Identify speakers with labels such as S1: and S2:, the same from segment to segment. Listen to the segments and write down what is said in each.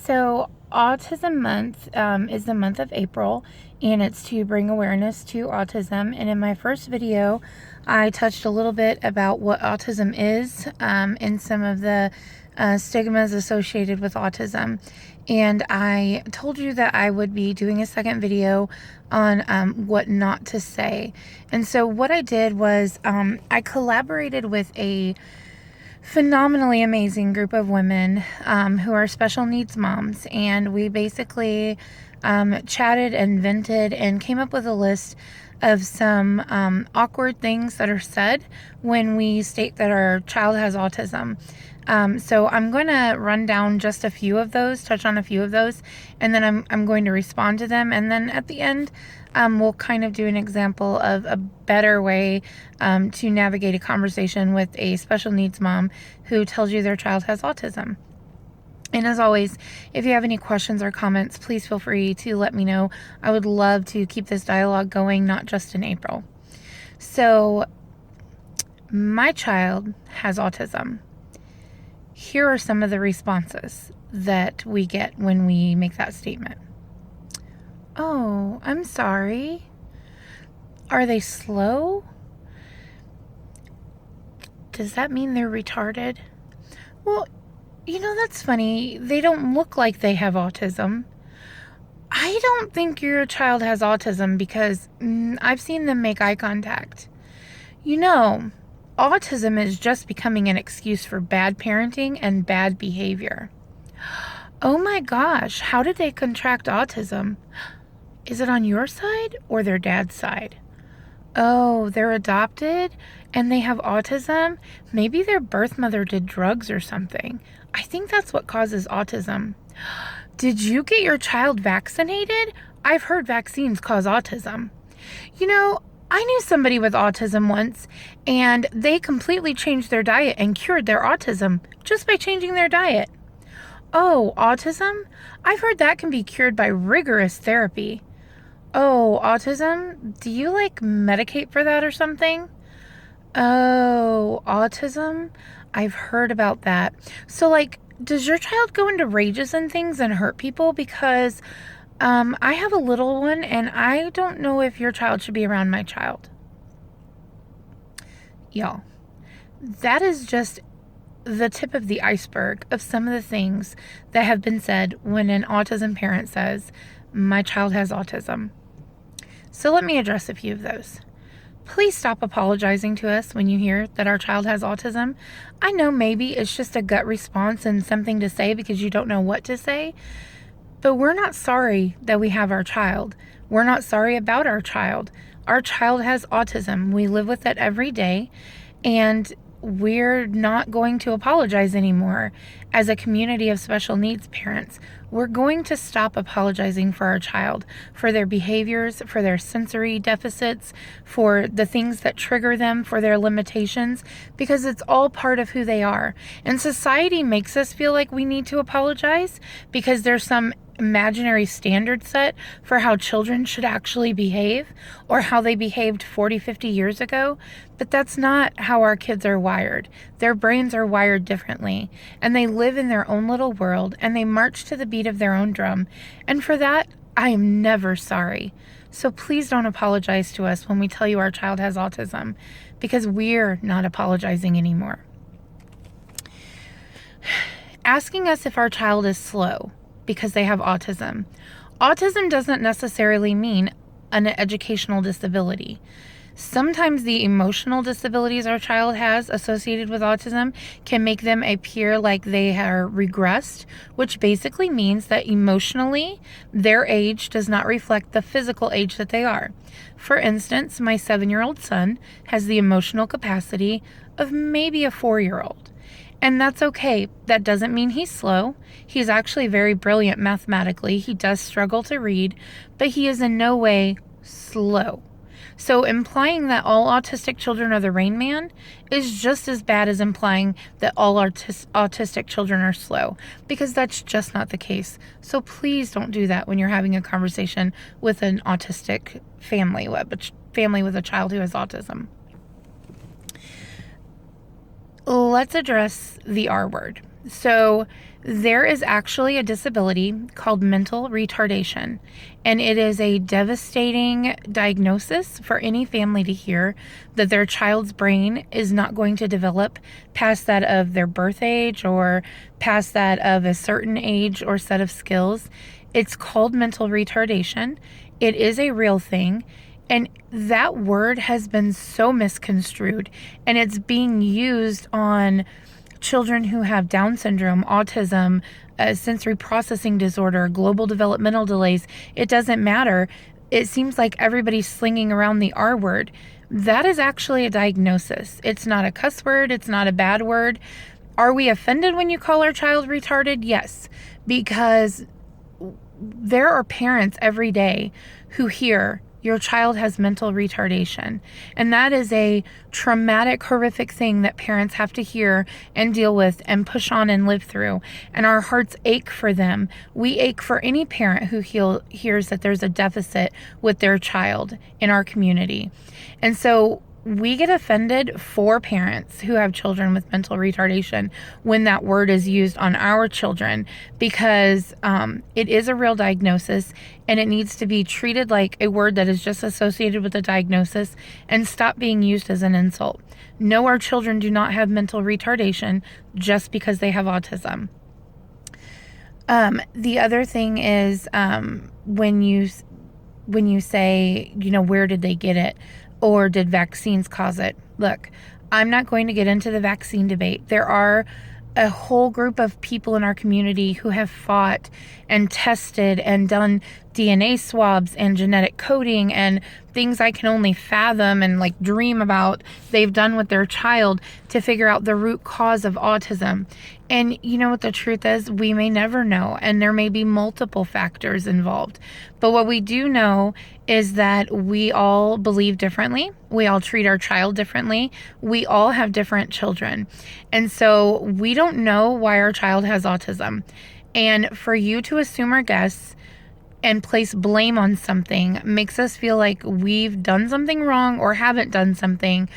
S1: So, Autism Month is the month of April, and it's to bring awareness to autism. And in my first video, I touched a little bit about what autism is and some of the stigmas associated with autism. And I told you that I would be doing a second video on what not to say. And so what I did was I collaborated with a phenomenally amazing group of women who are special needs moms, and we basically chatted and vented and came up with a list of some awkward things that are said when we state that our child has autism. So I'm going to run down just a few of those, touch on a few of those, and then I'm going to respond to them. And then at the end, we'll kind of do an example of a better way to navigate a conversation with a special needs mom who tells you their child has autism. And as always, if you have any questions or comments, please feel free to let me know. I would love to keep this dialogue going, not just in April. So, my child has autism. Here are some of the responses that we get when we make that statement. Oh, I'm sorry. Are they slow? Does that mean they're retarded? Well, that's funny. They don't look like they have autism. I don't think your child has autism because I've seen them make eye contact. Autism is just becoming an excuse for bad parenting and bad behavior. Oh my gosh, how did they contract autism? Is it on your side or their dad's side? Oh, they're adopted and they have autism? Maybe their birth mother did drugs or something. I think that's what causes autism. Did you get your child vaccinated? I've heard vaccines cause autism. I knew somebody with autism once, and they completely changed their diet and cured their autism just by changing their diet. Oh, autism? I've heard that can be cured by rigorous therapy. Oh, autism? Do you medicate for that or something? Oh, autism? I've heard about that. So does your child go into rages and things and hurt people? Because I have a little one and I don't know if your child should be around my child. Y'all, that is just the tip of the iceberg of some of the things that have been said when an autism parent says, my child has autism. So let me address a few of those. Please stop apologizing to us when you hear that our child has autism. I know maybe it's just a gut response and something to say because you don't know what to say, but we're not sorry that we have our child. We're not sorry about our child. Our child has autism. We live with it every day, and we're not going to apologize anymore. As a community of special needs parents, we're going to stop apologizing for our child, for their behaviors, for their sensory deficits, for the things that trigger them, for their limitations, because it's all part of who they are. And society makes us feel like we need to apologize because there's some imaginary standard set for how children should actually behave or how they behaved 40, 50 years ago. But that's not how our kids are wired. Their brains are wired differently, and they live in their own little world, and they march to the beat of their own drum. And for that, I am never sorry. So please don't apologize to us when we tell you our child has autism, because we're not apologizing anymore. Asking us if our child is slow because they have autism. Autism doesn't necessarily mean an educational disability. Sometimes the emotional disabilities our child has associated with autism can make them appear like they are regressed, which basically means that emotionally their age does not reflect the physical age that they are. For instance, my 7-year-old son has the emotional capacity of maybe a 4-year-old. And that's okay. That doesn't mean he's slow. He's actually very brilliant mathematically. He does struggle to read, but he is in no way slow. So implying that all autistic children are the Rain Man is just as bad as implying that all autistic children are slow, because that's just not the case. So please don't do that when you're having a conversation with an autistic family, a family with a child who has autism. Let's address the R word. So there is actually a disability called mental retardation, and it is a devastating diagnosis for any family to hear that their child's brain is not going to develop past that of their birth age or past that of a certain age or set of skills. It's called mental retardation. It is a real thing. And that word has been so misconstrued, and it's being used on children who have Down syndrome, autism, sensory processing disorder, global developmental delays. It doesn't matter. It seems like everybody's slinging around the R word. That is actually a diagnosis. It's not a cuss word. It's not a bad word. Are we offended when you call our child retarded? Yes, because there are parents every day who hear your child has mental retardation. And that is a traumatic, horrific thing that parents have to hear and deal with and push on and live through. And our hearts ache for them. We ache for any parent who hears that there's a deficit with their child in our community. And so we get offended for parents who have children with mental retardation when that word is used on our children, because it is a real diagnosis and it needs to be treated like a word that is just associated with a diagnosis and stop being used as an insult. No, our children do not have mental retardation just because they have autism. The other thing is when you say, where did they get it? Or did vaccines cause it? Look, I'm not going to get into the vaccine debate. There are a whole group of people in our community who have fought and tested and done DNA swabs and genetic coding and things I can only fathom and dream about they've done with their child to figure out the root cause of autism. And you know what the truth is? We may never know, and there may be multiple factors involved. But what we do know is that we all believe differently. We all treat our child differently. We all have different children. And so we don't know why our child has autism. And for you to assume or guess and place blame on something makes us feel like we've done something wrong or haven't done something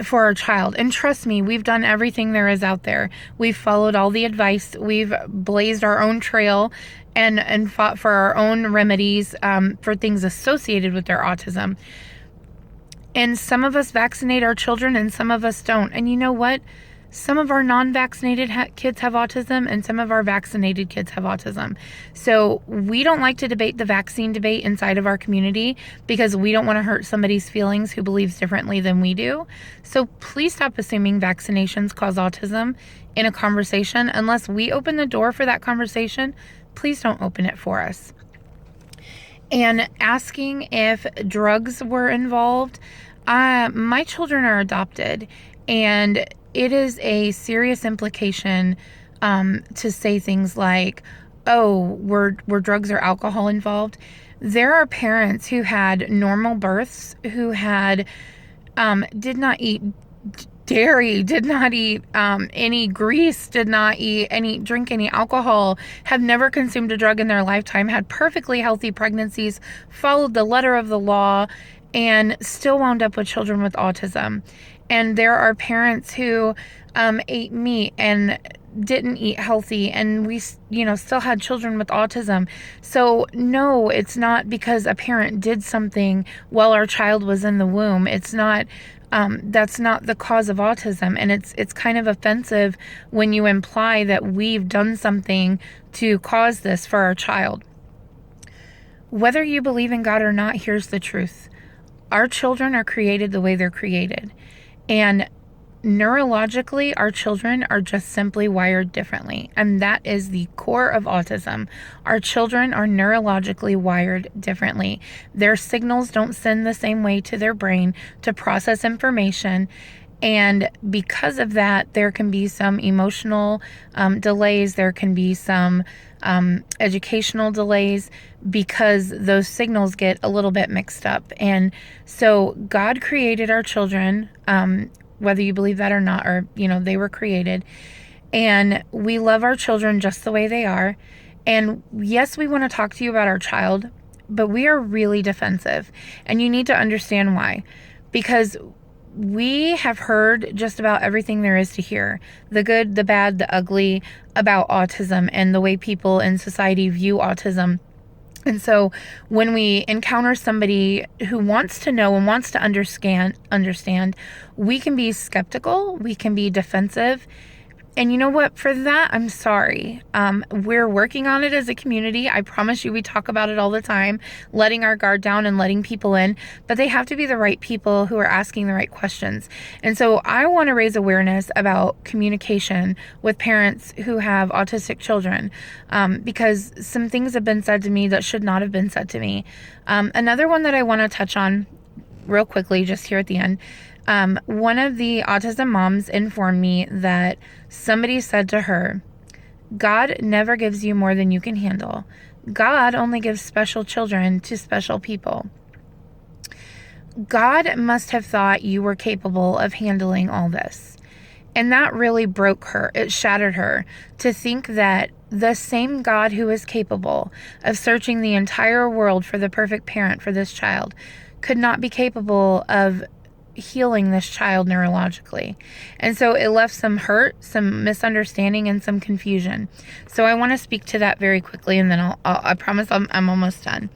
S1: for our child. And trust me, we've done everything there is out there. We've followed all the advice. We've blazed our own trail and fought for our own remedies for things associated with their autism. And some of us vaccinate our children and some of us don't. And you know what? Some of our non-vaccinated kids have autism and some of our vaccinated kids have autism. So we don't like to debate the vaccine debate inside of our community because we don't want to hurt somebody's feelings who believes differently than we do. So please stop assuming vaccinations cause autism in a conversation. Unless we open the door for that conversation, please don't open it for us. And asking if drugs were involved, my children are adopted, and it is a serious implication to say things like, oh, were drugs or alcohol involved? There are parents who had normal births, who had did not eat dairy, did not eat any grease, did not drink any alcohol, have never consumed a drug in their lifetime, had perfectly healthy pregnancies, followed the letter of the law, and still wound up with children with autism. And there are parents who ate meat and didn't eat healthy, and we, still had children with autism. So no, it's not because a parent did something while our child was in the womb. It's not. That's not the cause of autism, and it's kind of offensive when you imply that we've done something to cause this for our child. Whether you believe in God or not, here's the truth. Our children are created the way they're created. And neurologically, our children are just simply wired differently. And that is the core of autism. Our children are neurologically wired differently. Their signals don't send the same way to their brain to process information. And because of that, there can be some emotional delays. There can be some educational delays because those signals get a little bit mixed up. And so God created our children, whether you believe that or not, or, they were created. And we love our children just the way they are. And yes, we want to talk to you about our child, but we are really defensive. And you need to understand why. Because we have heard just about everything there is to hear, the good, the bad, the ugly, about autism and the way people in society view autism. And so when we encounter somebody who wants to know and wants to understand, we can be skeptical, we can be defensive. And you know what? For that, I'm sorry. We're working on it as a community. I promise you, we talk about it all the time, letting our guard down and letting people in. But they have to be the right people who are asking the right questions. And so I want to raise awareness about communication with parents who have autistic children, because some things have been said to me that should not have been said to me. Another one that I want to touch on real quickly, just here at the end. One of the autism moms informed me that somebody said to her, God never gives you more than you can handle. God only gives special children to special people. God must have thought you were capable of handling all this. And that really broke her. It shattered her to think that the same God who is capable of searching the entire world for the perfect parent for this child could not be capable of healing this child neurologically. And so it left some hurt, some misunderstanding, and some confusion. So I want to speak to that very quickly, and then I promise I'm almost done.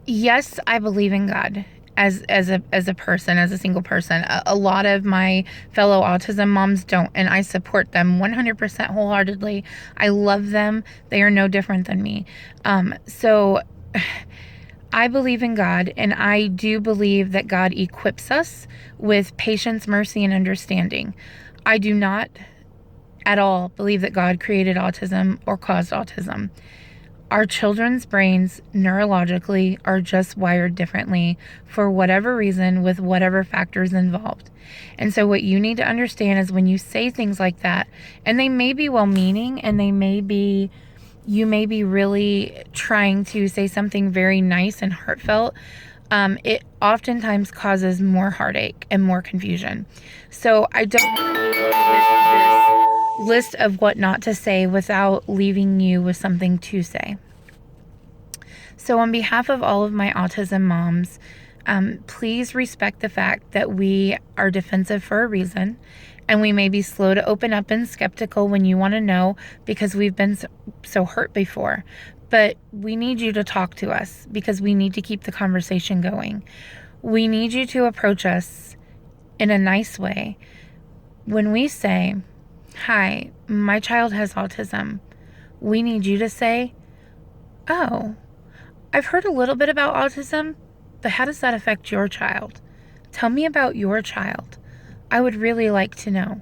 S1: Yes, I believe in God as a person, as a single person. A lot of my fellow autism moms don't, and I support them 100% wholeheartedly. I love them. They are no different than me. So I believe in God, and I do believe that God equips us with patience, mercy, and understanding. I do not at all believe that God created autism or caused autism. Our children's brains neurologically are just wired differently for whatever reason, with whatever factors involved. And so what you need to understand is when you say things like that, and they may be well-meaning, and you may be really trying to say something very nice and heartfelt, it oftentimes causes more heartache and more confusion. So I don't want to this list of what not to say without leaving you with something to say. So on behalf of all of my autism moms, please respect the fact that we are defensive for a reason, and we may be slow to open up and skeptical when you want to know because we've been so hurt before. But we need you to talk to us because we need to keep the conversation going. We need you to approach us in a nice way. When we say, "Hi, my child has autism," we need you to say, "Oh, I've heard a little bit about autism, but how does that affect your child? Tell me about your child. I would really like to know."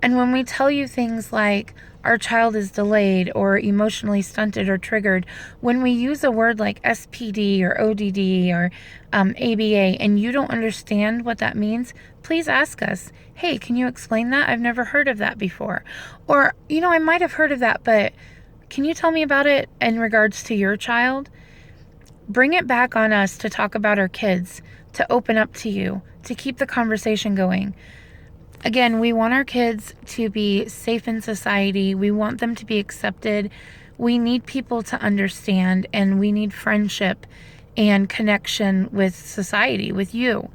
S1: And when we tell you things like our child is delayed or emotionally stunted or triggered, when we use a word like SPD or ODD or ABA and you don't understand what that means, please ask us, "Hey, can you explain that? I've never heard of that before." Or, I might have heard of that, but can you tell me about it in regards to your child? Bring it back on us to talk about our kids, to open up to you, to keep the conversation going. Again, we want our kids to be safe in society. We want them to be accepted. We need people to understand, and we need friendship and connection with society, with you.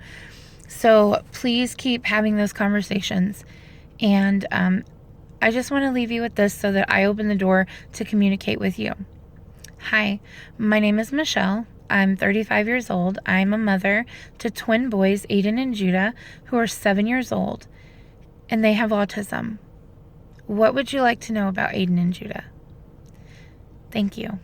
S1: So please keep having those conversations. And I just want to leave you with this so that I open the door to communicate with you. Hi, my name is Michelle. I'm 35 years old. I'm a mother to twin boys, Aiden and Judah, who are 7 years old, and they have autism. What would you like to know about Aiden and Judah? Thank you.